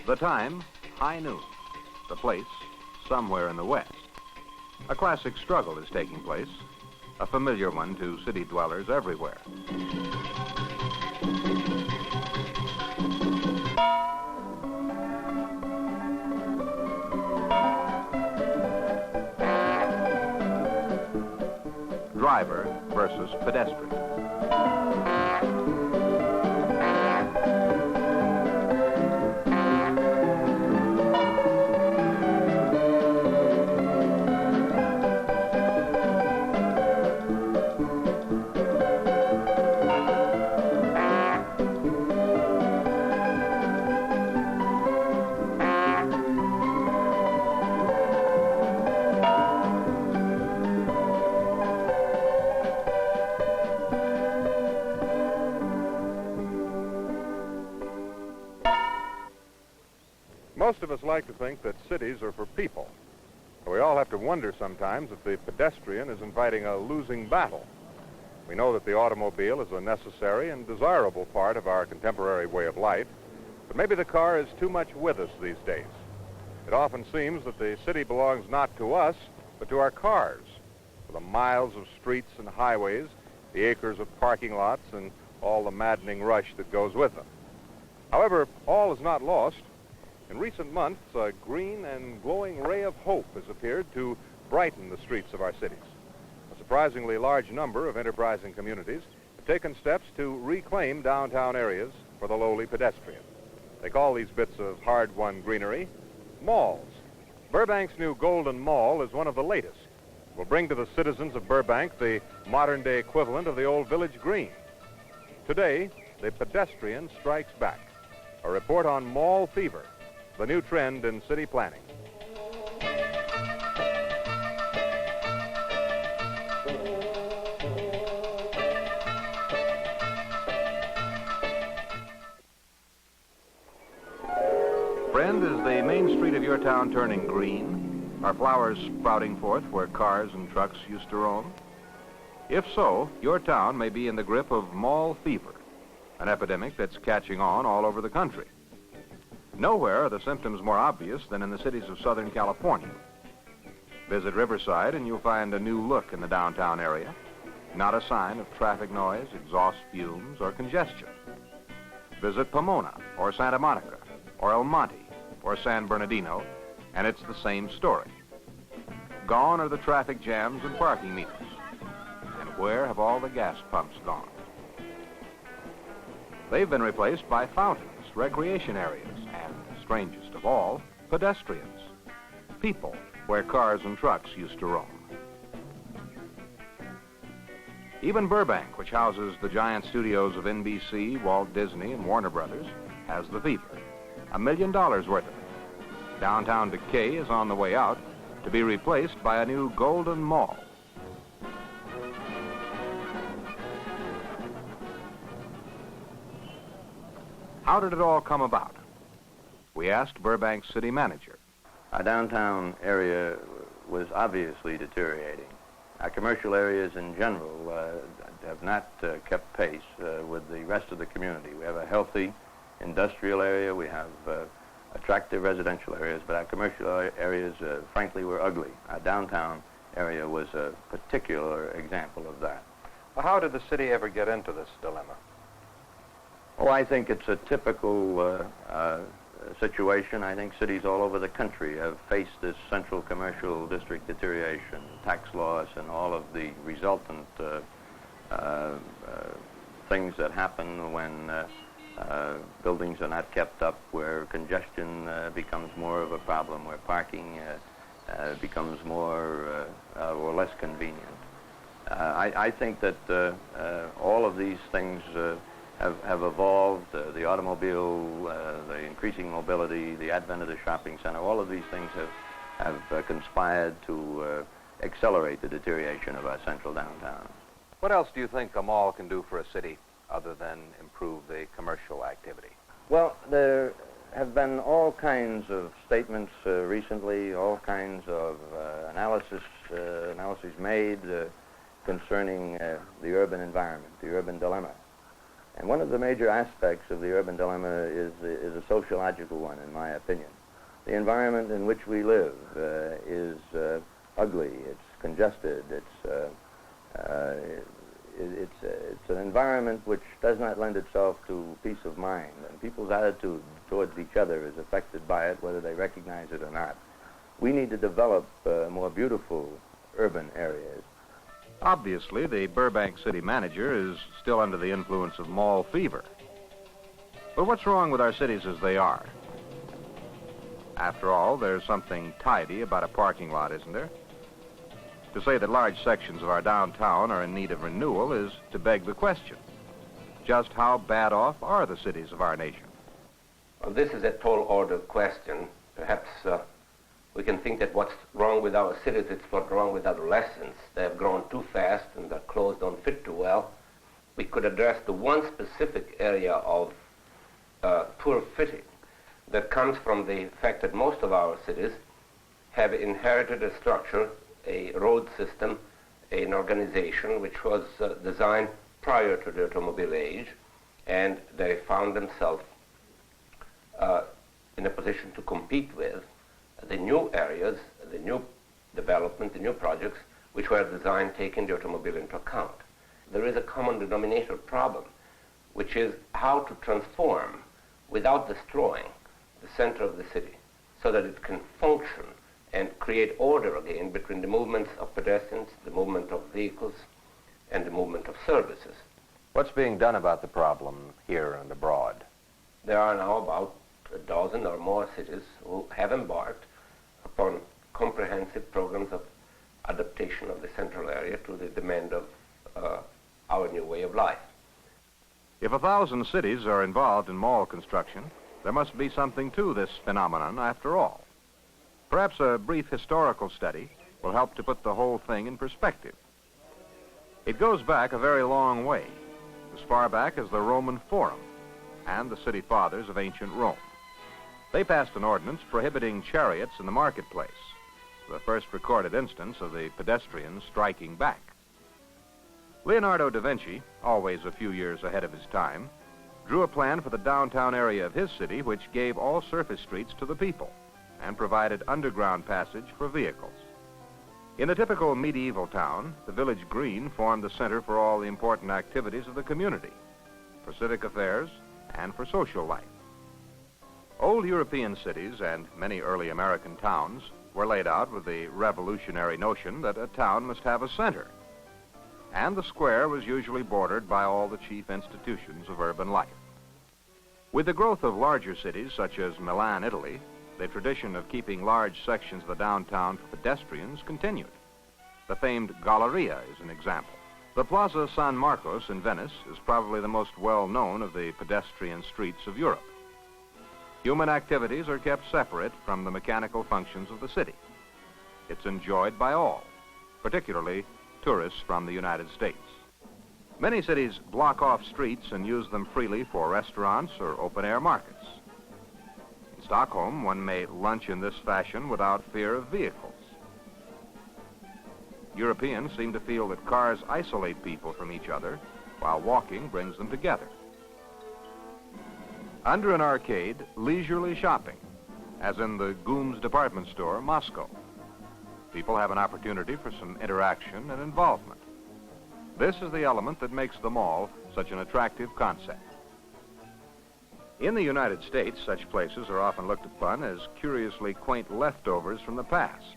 The time, high noon. The place, somewhere in the west. A classic struggle is taking place, a familiar one to city dwellers everywhere. Driver versus pedestrian. Most of us like to think that cities are for people. We all have to wonder sometimes if the pedestrian is inviting a losing battle. We know that the automobile is a necessary and desirable part of our contemporary way of life, but maybe the car is too much with us these days. It often seems that the city belongs not to us, but to our cars, for the miles of streets and highways, the acres of parking lots, and all the maddening rush that goes with them. However, all is not lost. In recent months, a green and glowing ray of hope has appeared to brighten the streets of our cities. A surprisingly large number of enterprising communities have taken steps to reclaim downtown areas for the lowly pedestrian. They call these bits of hard-won greenery malls. Burbank's new Golden Mall is one of the latest. It will bring to the citizens of Burbank the modern-day equivalent of the old village green. Today, the pedestrian strikes back. A report on mall fever, the new trend in city planning. Friend, is the main street of your town turning green? Are flowers sprouting forth where cars and trucks used to roam? If so, your town may be in the grip of mall fever, an epidemic that's catching on all over the country. Nowhere are the symptoms more obvious than in the cities of Southern California. Visit Riverside and you'll find a new look in the downtown area. Not a sign of traffic noise, exhaust fumes, or congestion. Visit Pomona, or Santa Monica, or El Monte, or San Bernardino, and it's the same story. Gone are the traffic jams and parking meters. And where have all the gas pumps gone? They've been replaced by fountains, recreation areas, and, strangest of all, pedestrians. People where cars and trucks used to roam. Even Burbank, which houses the giant studios of NBC, Walt Disney, and Warner Brothers, has the fever. $1 million worth of it. Downtown decay is on the way out to be replaced by a new Golden Mall. How did it all come about? We asked Burbank's city manager. Our downtown area was obviously deteriorating. Our commercial areas in general have not kept pace with the rest of the community. We have a healthy industrial area, we have attractive residential areas, but our commercial areas, frankly, were ugly. Our downtown area was a particular example of that. Well, how did the city ever get into this dilemma? Oh, I think it's a typical situation. I think cities all over the country have faced this central commercial district deterioration, tax loss, and all of the resultant things that happen when buildings are not kept up, where congestion becomes more of a problem, where parking becomes more or less convenient. I think that all of these things have evolved. The automobile, the increasing mobility, the advent of the shopping center, all of these things have conspired to accelerate the deterioration of our central downtown. What else do you think a mall can do for a city other than improve the commercial activity? Well, there have been all kinds of statements recently, all kinds of analyses made concerning the urban environment, the urban dilemma. And one of the major aspects of the urban dilemma is a sociological one, in my opinion. The environment in which we live is ugly, it's congested, it's an environment which does not lend itself to peace of mind, and people's attitude towards each other is affected by it, whether they recognize it or not. We need to develop more beautiful urban areas. Obviously, the Burbank city manager is still under the influence of mall fever. But what's wrong with our cities as they are? After all, there's something tidy about a parking lot, isn't there? To say that large sections of our downtown are in need of renewal is to beg the question. Just how bad off are the cities of our nation? Well, this is a tall order question. Perhaps we can think that what's wrong with our cities, it's what's wrong with adolescents. They have grown too fast and their clothes don't fit too well. We could address the one specific area of poor fitting that comes from the fact that most of our cities have inherited a structure, a road system, an organization which was designed prior to the automobile age, and they found themselves in a position to compete with the new areas, the new development, the new projects which were designed taking the automobile into account. There is a common denominator problem, which is how to transform without destroying the center of the city so that it can function and create order again between the movements of pedestrians, the movement of vehicles, and the movement of services. What's being done about the problem here and abroad? There are now about a dozen or more cities who have embarked upon comprehensive programs of adaptation of the central area to the demand of our new way of life. If 1,000 cities are involved in mall construction, there must be something to this phenomenon after all. Perhaps a brief historical study will help to put the whole thing in perspective. It goes back a very long way, as far back as the Roman Forum and the city fathers of ancient Rome. They passed an ordinance prohibiting chariots in the marketplace, the first recorded instance of the pedestrian striking back. Leonardo da Vinci, always a few years ahead of his time, drew a plan for the downtown area of his city which gave all surface streets to the people and provided underground passage for vehicles. In the typical medieval town, the village green formed the center for all the important activities of the community, for civic affairs and for social life. Old European cities and many early American towns were laid out with the revolutionary notion that a town must have a center, and the square was usually bordered by all the chief institutions of urban life. With the growth of larger cities such as Milan, Italy, the tradition of keeping large sections of the downtown for pedestrians continued. The famed Galleria is an example. The Plaza San Marcos in Venice is probably the most well-known of the pedestrian streets of Europe. Human activities are kept separate from the mechanical functions of the city. It's enjoyed by all, particularly tourists from the United States. Many cities block off streets and use them freely for restaurants or open-air markets. In Stockholm, one may lunch in this fashion without fear of vehicles. Europeans seem to feel that cars isolate people from each other, while walking brings them together. Under an arcade, leisurely shopping, as in the Goom's department store, Moscow. People have an opportunity for some interaction and involvement. This is the element that makes the mall such an attractive concept. In the United States, such places are often looked upon as curiously quaint leftovers from the past.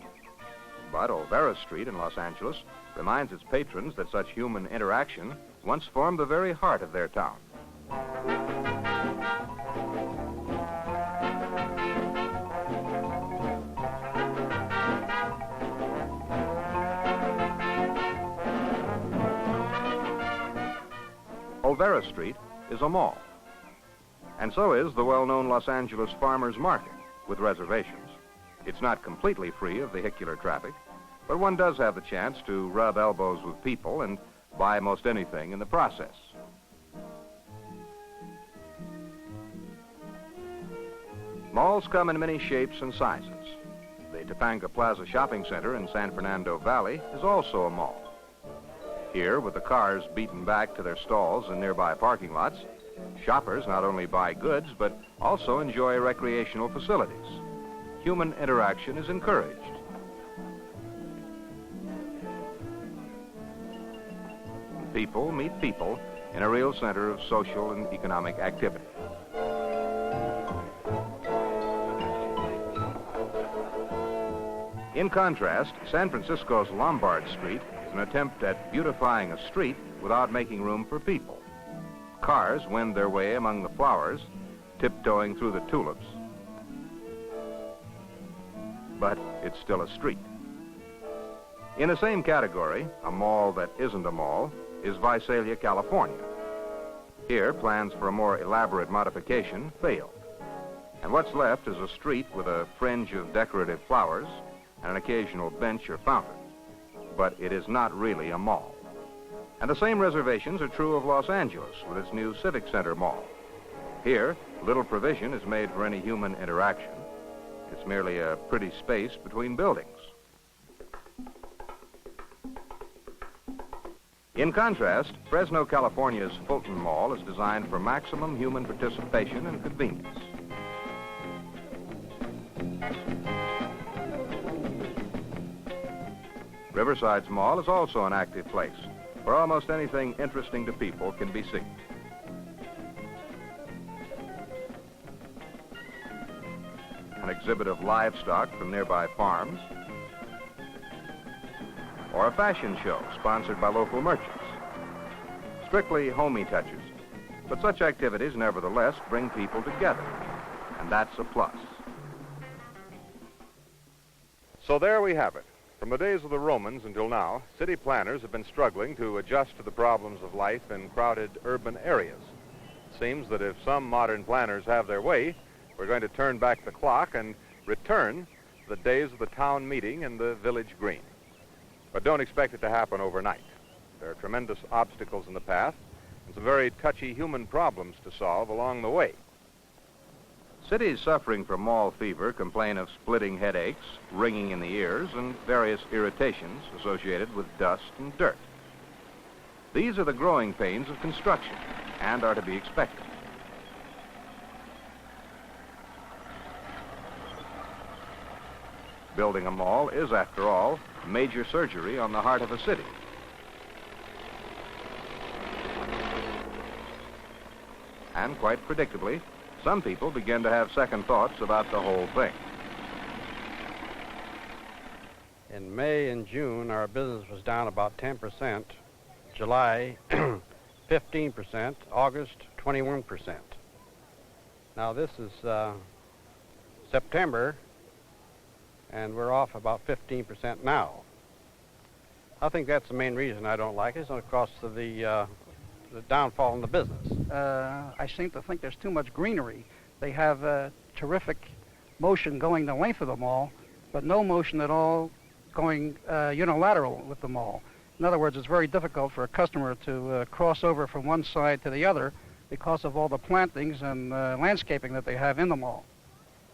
But Olvera Street in Los Angeles reminds its patrons that such human interaction once formed the very heart of their town. Olvera Street is a mall. And so is the well-known Los Angeles Farmers Market, with reservations. It's not completely free of vehicular traffic, but one does have the chance to rub elbows with people and buy most anything in the process. Malls come in many shapes and sizes. The Topanga Plaza Shopping Center in San Fernando Valley is also a mall. Here, with the cars beaten back to their stalls in nearby parking lots, shoppers not only buy goods, but also enjoy recreational facilities. Human interaction is encouraged. People meet people in a real center of social and economic activity. In contrast, San Francisco's Lombard Street is an attempt at beautifying a street without making room for people. Cars wend their way among the flowers, tiptoeing through the tulips. But it's still a street. In the same category, a mall that isn't a mall, is Visalia, California. Here, plans for a more elaborate modification failed. And what's left is a street with a fringe of decorative flowers and an occasional bench or fountain. But it is not really a mall. And the same reservations are true of Los Angeles with its new Civic Center Mall. Here, little provision is made for any human interaction. It's merely a pretty space between buildings. In contrast, Fresno, California's Fulton Mall is designed for maximum human participation and convenience. Riverside's mall is also an active place where almost anything interesting to people can be seen. An exhibit of livestock from nearby farms, or a fashion show sponsored by local merchants. Strictly homey touches, but such activities nevertheless bring people together, and that's a plus. So there we have it. From the days of the Romans until now, city planners have been struggling to adjust to the problems of life in crowded urban areas. It seems that if some modern planners have their way, we're going to turn back the clock and return to the days of the town meeting and the village green. But don't expect it to happen overnight. There are tremendous obstacles in the path and some very touchy human problems to solve along the way. Cities suffering from mall fever complain of splitting headaches, ringing in the ears, and various irritations associated with dust and dirt. These are the growing pains of construction and are to be expected. Building a mall is, after all, major surgery on the heart of a city. And quite predictably, some people begin to have second thoughts about the whole thing. In May and June, our business was down about 10%. July, 15%. August, 21%. Now this is September, and we're off about 15% now. I think that's the main reason I don't like it. It's because of the downfall in the business. I seem to think there's too much greenery. They have terrific motion going the length of the mall, but no motion at all going unilateral with the mall. In other words, it's very difficult for a customer to cross over from one side to the other because of all the plantings and landscaping that they have in the mall.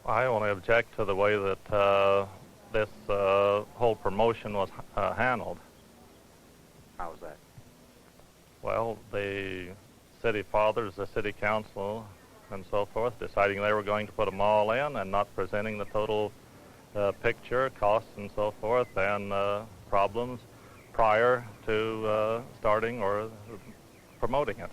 I only object to the way that this whole promotion was handled. How's that? Well, the city fathers, the city council, and so forth, deciding they were going to put a mall in and not presenting the total picture, costs, and so forth, and problems prior to starting or promoting it.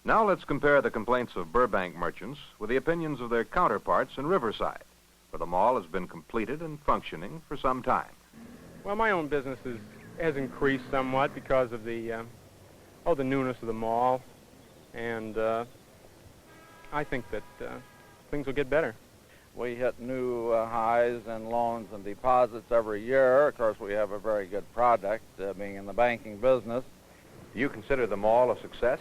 Now let's compare the complaints of Burbank merchants with the opinions of their counterparts in Riverside, where the mall has been completed and functioning for some time. Well, my own business has increased somewhat because of the newness of the mall, and I think that things will get better. We hit new highs in loans and deposits every year. Of course, we have a very good product, being in the banking business. Do you consider the mall a success?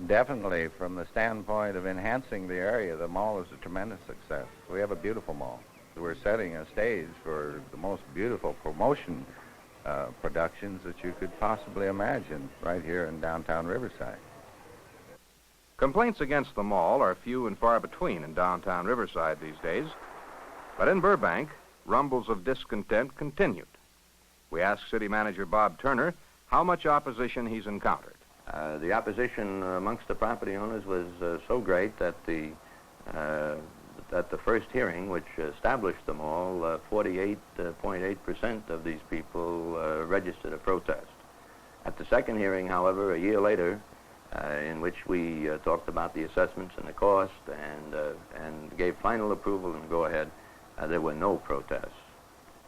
Definitely. From the standpoint of enhancing the area, the mall is a tremendous success. We have a beautiful mall. We're setting a stage for the most beautiful promotion productions that you could possibly imagine right here in downtown Riverside. Complaints against the mall are few and far between in downtown Riverside these days, but in Burbank, rumbles of discontent continued. We asked City Manager Bob Turner how much opposition he's encountered. The opposition amongst the property owners was so great that at the first hearing, which established the mall, 48.8% of these people registered a protest. At the second hearing, however, a year later, in which we talked about the assessments and the cost and gave final approval and go-ahead, there were no protests.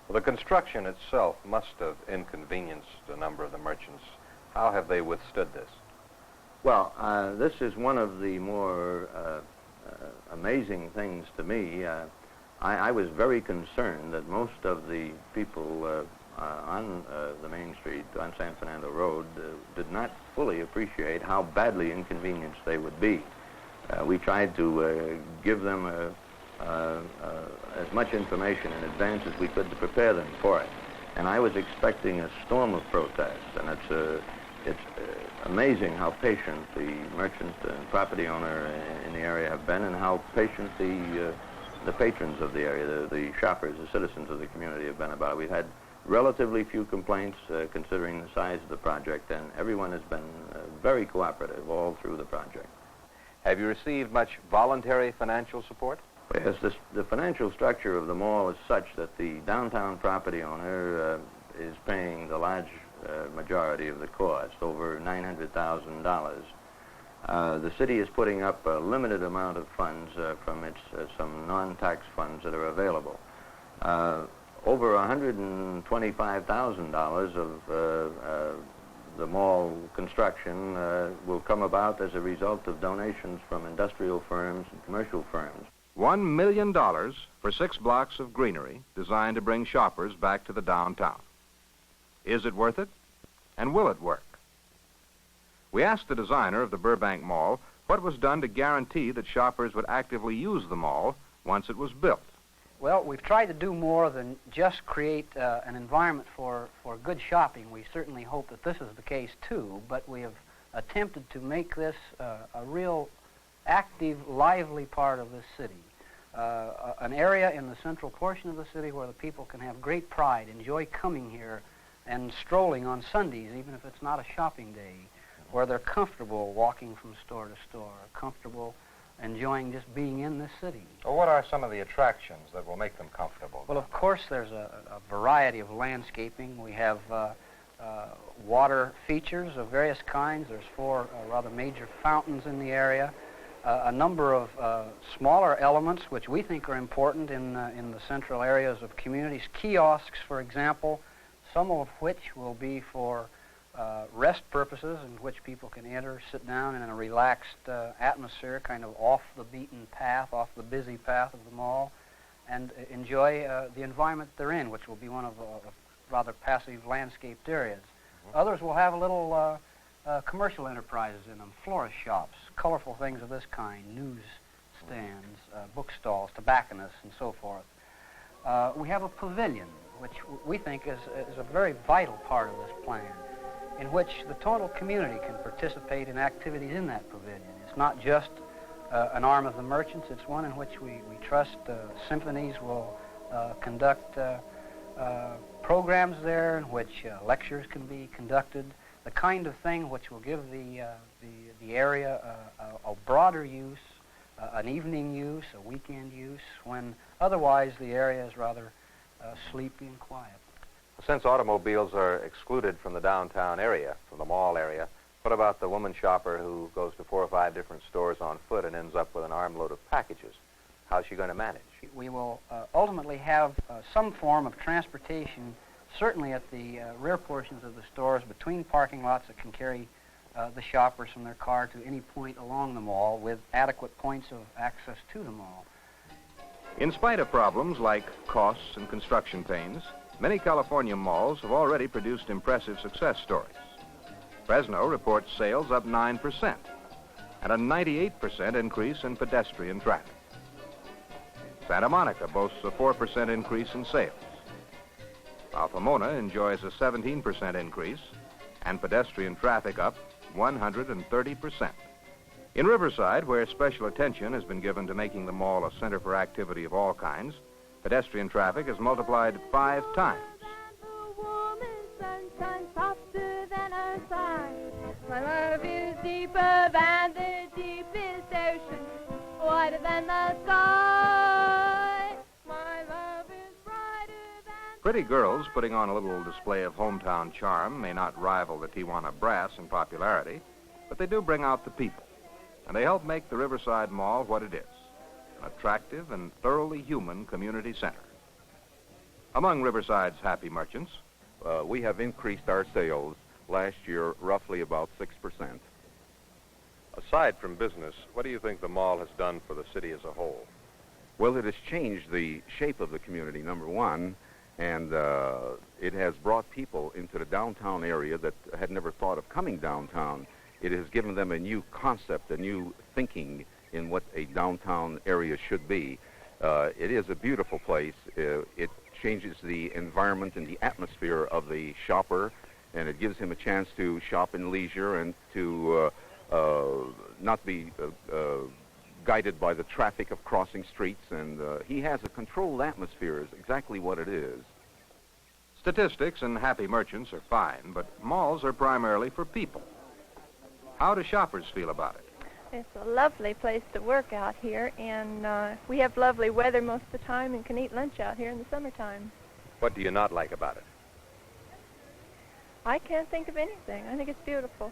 Well, the construction itself must have inconvenienced a number of the merchants. How have they withstood this? Well, this is one of the more amazing things to me. I was very concerned that most of the people on the main street, on San Fernando Road, did not fully appreciate how badly inconvenienced they would be. We tried to give them as much information in advance as we could to prepare them for it. And I was expecting a storm of protests, and it's amazing how patient the merchant and property owner in the area have been, and how patient the patrons of the area, the shoppers, the citizens of the community have been about it. We've had relatively few complaints considering the size of the project, and everyone has been very cooperative all through the project. Have you received much voluntary financial support? Yes, the financial structure of the mall is such that the downtown property owner is paying the large majority of the cost, over $900,000. The city is putting up a limited amount of funds from its some non-tax funds that are available. Over $125,000 of the mall construction will come about as a result of donations from industrial firms and commercial firms. $1 million for 6 blocks of greenery designed to bring shoppers back to the downtown. Is it worth it? And will it work? We asked the designer of the Burbank Mall what was done to guarantee that shoppers would actively use the mall once it was built. Well, we've tried to do more than just create an environment for good shopping. We certainly hope that this is the case, too, but we have attempted to make this a real active, lively part of this city. An area in the central portion of the city where the people can have great pride, enjoy coming here and strolling on Sundays, even if it's not a shopping day, where they're comfortable walking from store to store, comfortable enjoying just being in this city. Well, what are some of the attractions that will make them comfortable? Well, of course, there's a variety of landscaping. We have water features of various kinds. There's 4 rather major fountains in the area. A number of smaller elements which we think are important in the central areas of communities. Kiosks, for example, some of which will be for rest purposes, in which people can enter, sit down in a relaxed atmosphere, kind of off the beaten path, off the busy path of the mall, and enjoy the environment they're in, which will be one of rather passive landscaped areas. Others will have a little commercial enterprises in them, florist shops, colorful things of this kind, news stands, bookstalls, tobacconists, and so forth. We have a pavilion, which we think is a very vital part of this plan, in which the total community can participate in activities in that pavilion. It's not just an arm of the merchants, it's one in which we trust symphonies will conduct programs there, in which lectures can be conducted, the kind of thing which will give the area a broader use, an evening use, a weekend use, when otherwise the area is rather sleepy and quiet. Since automobiles are excluded from the downtown area, from the mall area, what about the woman shopper who goes to 4 or 5 different stores on foot and ends up with an armload of packages? How's she going to manage? We will ultimately have some form of transportation, certainly at the rear portions of the stores, between parking lots that can carry the shoppers from their car to any point along the mall, with adequate points of access to the mall. In spite of problems like costs and construction pains, many California malls have already produced impressive success stories. Fresno reports sales up 9% and a 98% increase in pedestrian traffic. Santa Monica boasts a 4% increase in sales. Altamona enjoys a 17% increase and pedestrian traffic up 130%. In Riverside, where special attention has been given to making the mall a center for activity of all kinds, pedestrian traffic is multiplied 5 times. Sunshine softer than a brighter than the sky. My love is brighter than... Pretty girls putting on a little display of hometown charm may not rival the Tijuana Brass in popularity, but they do bring out the people, and they help make the Riverside Mall what it is, an attractive and thoroughly human community center. Among Riverside's happy merchants, we have increased our sales last year roughly about 6%. Aside from business, what do you think the mall has done for the city as a whole? Well, it has changed the shape of the community, number one, and it has brought people into the downtown area that had never thought of coming downtown. It has given them a new concept, a new thinking in what a downtown area should be. It is a beautiful place. It changes the environment and the atmosphere of the shopper, and it gives him a chance to shop in leisure and to not be guided by the traffic of crossing streets, and he has a controlled atmosphere is exactly what it is. statistics and happy merchants are fine, but malls are primarily for people. How do shoppers feel about it? It's a lovely place to work out here, and we have lovely weather most of the time and can eat lunch out here in the summertime. What do you not like about it? I can't think of anything. I think it's beautiful.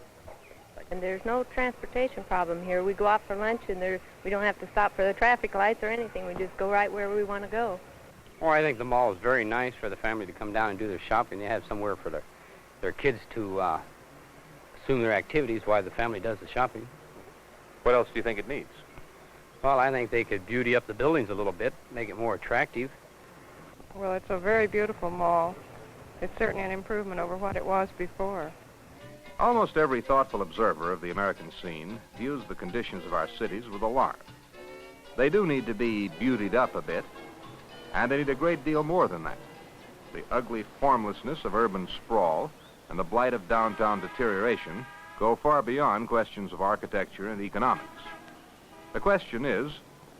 And there's no transportation problem here. We go out for lunch, and we don't have to stop for the traffic lights or anything. We just go right where we want to go. Oh, I think the mall is very nice for the family to come down and do their shopping. They have somewhere for their kids to assume their activities while the family does the shopping. What else do you think it needs? Well, I think they could beauty up the buildings a little bit, make it more attractive. Well, it's a very beautiful mall. It's certainly an improvement over what it was before. Almost every thoughtful observer of the American scene views the conditions of our cities with alarm. They do need to be beautied up a bit, and they need a great deal more than that. The ugly formlessness of urban sprawl and the blight of downtown deterioration go far beyond questions of architecture and economics. The question is,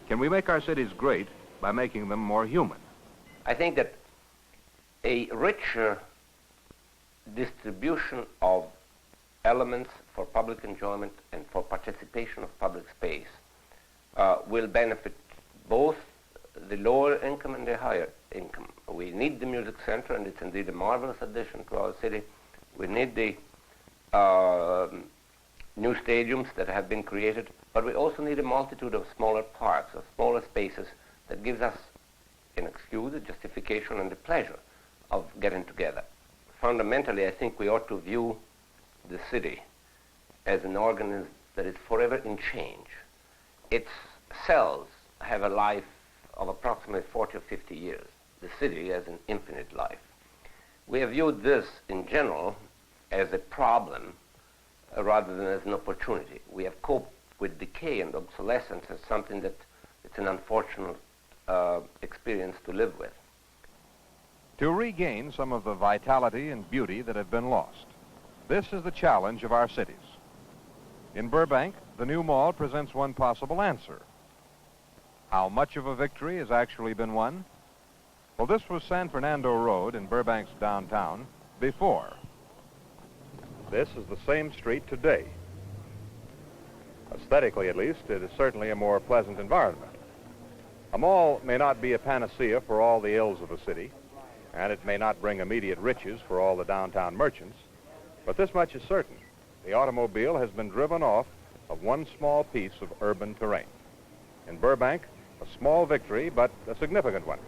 can we make our cities great by making them more human? I think that a richer distribution of elements for public enjoyment and for participation of public space will benefit both the lower income and the higher income. We need the music center, and it's indeed a marvelous addition to our city. We need the new stadiums that have been created, but we also need a multitude of smaller parks, of smaller spaces that gives us an excuse, a justification, and the pleasure of getting together. Fundamentally, I think we ought to view the city as an organism that is forever in change. Its cells have a life of approximately 40 or 50 years. The city as an infinite life. We have viewed this in general as a problem rather than as an opportunity. We have coped with decay and obsolescence as something that it's an unfortunate experience to live with. To regain some of the vitality and beauty that have been lost, this is the challenge of our cities. In Burbank, the new mall presents one possible answer. How much of a victory has actually been won? Well, this was San Fernando Road in Burbank's downtown before. This is the same street today. Aesthetically, at least, it is certainly a more pleasant environment. A mall may not be a panacea for all the ills of a city, and it may not bring immediate riches for all the downtown merchants, but this much is certain. The automobile has been driven off of one small piece of urban terrain. In Burbank, a small victory, but a significant one.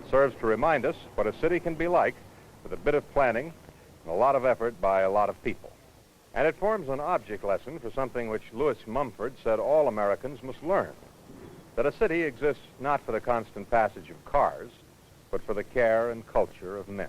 It serves to remind us what a city can be like with a bit of planning and a lot of effort by a lot of people. And it forms an object lesson for something which Lewis Mumford said all Americans must learn, that a city exists not for the constant passage of cars, but for the care and culture of men.